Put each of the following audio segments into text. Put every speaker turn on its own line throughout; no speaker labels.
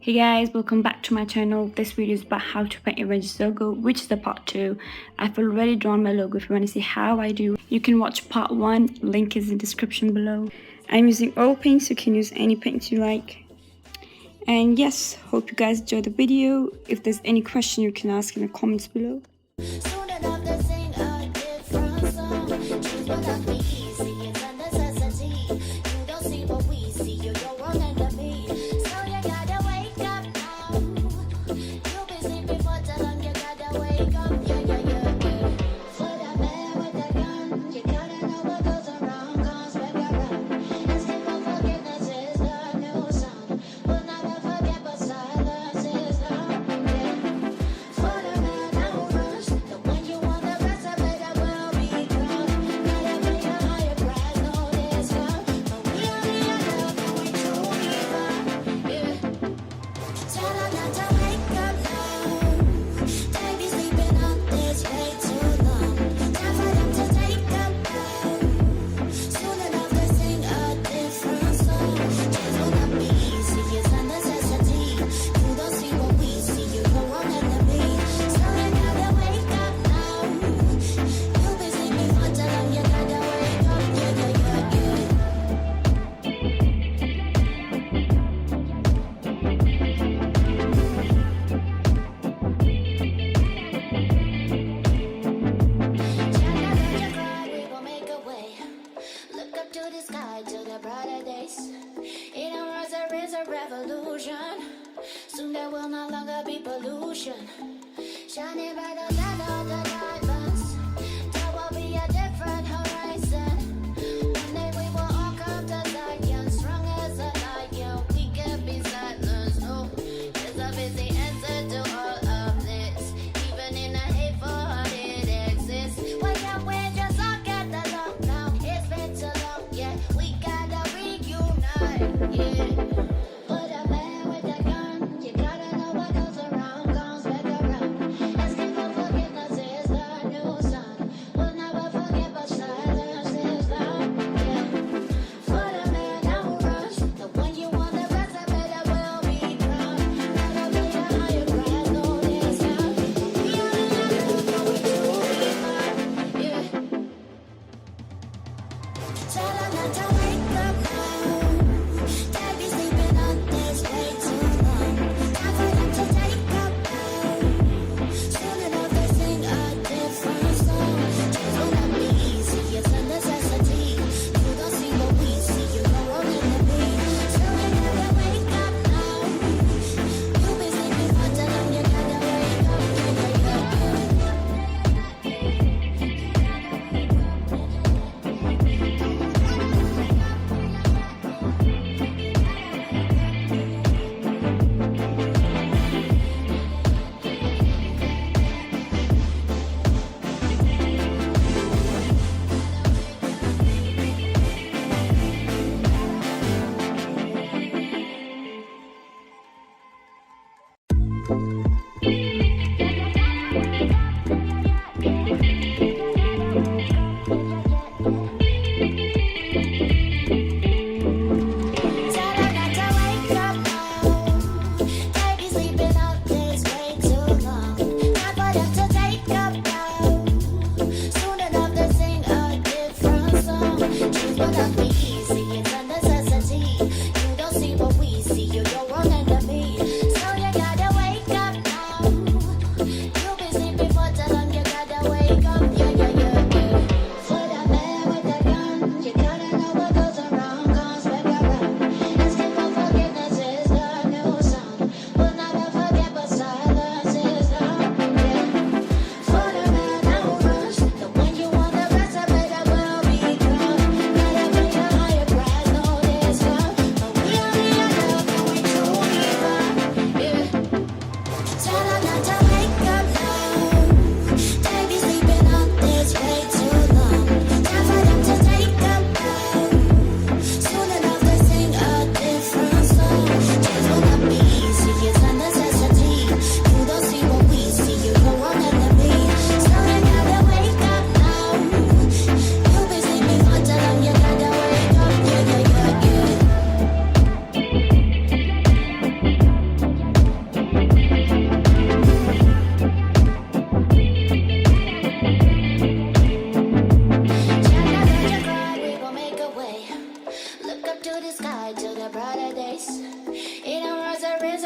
Hey guys, welcome back to my channel. This video is about how to paint avengers logo, which is the part 2. I've already drawn my logo. If you want to see how I do, you can watch part 1. Link is in description below. I'm using oil paints. You can use any paints you like. And yes, hope you guys enjoy the video. If there's any question, you can ask in the comments below.
Revolution. Soon there will no longer be pollution. Shining brighter than all the diamonds. There will be a different horizon. One day we will all come to Zion. Strong as a lion, we can be silenced. No, there's a busy answer to all of this. Even in a hateful heart it exists. Why can't we just all get along now? It's been too long, yeah. We gotta reunite, yeah.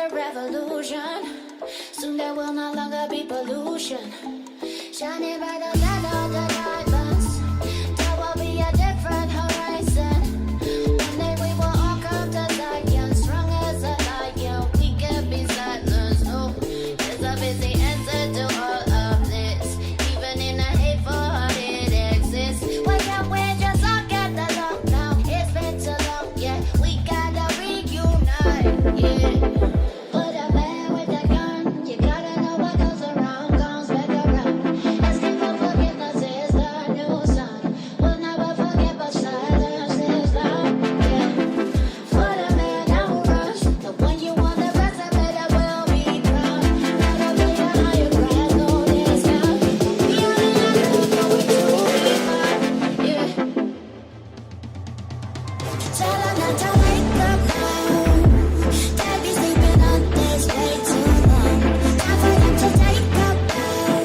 a revolution. Soon there will no longer be pollution. Shining brighter than all the diamonds. There will be a different horizon. One day we will all come to Zion, strong as a lion. We can be silenced. No, there's a busy answer to all of this. Even in a hateful heart, it exists. Why can't we just all get along now? It's been too long, yeah. We gotta reunite, yeah. Put a man with a gun. You gotta know what goes around comes back around. Asking for forgiveness is the new song. We'll never forget, but silence is loud, yeah. For the man that will rush, the one you want, the rest of it that will be proud. Gotta be a higher ground, no discount. We only have to go with two people, yeah. Tell them not to wake up now. They'll be sleeping on this way too long. Time for them to take a bow.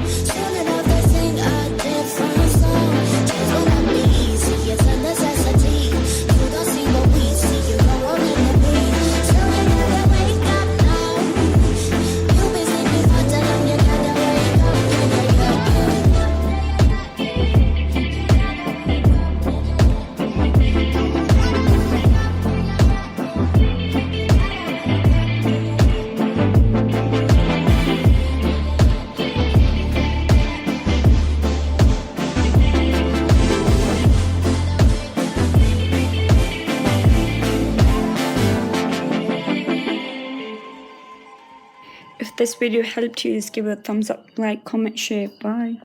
Soon enough they sing a different song. Change will not be easy, it's a necessity. You don't see what we see, you know we're meant to be. So we gotta wake up now. You've been sleeping for too long, you gotta wake up,
If this video helped you, just give it a thumbs up, like, comment, share. Bye.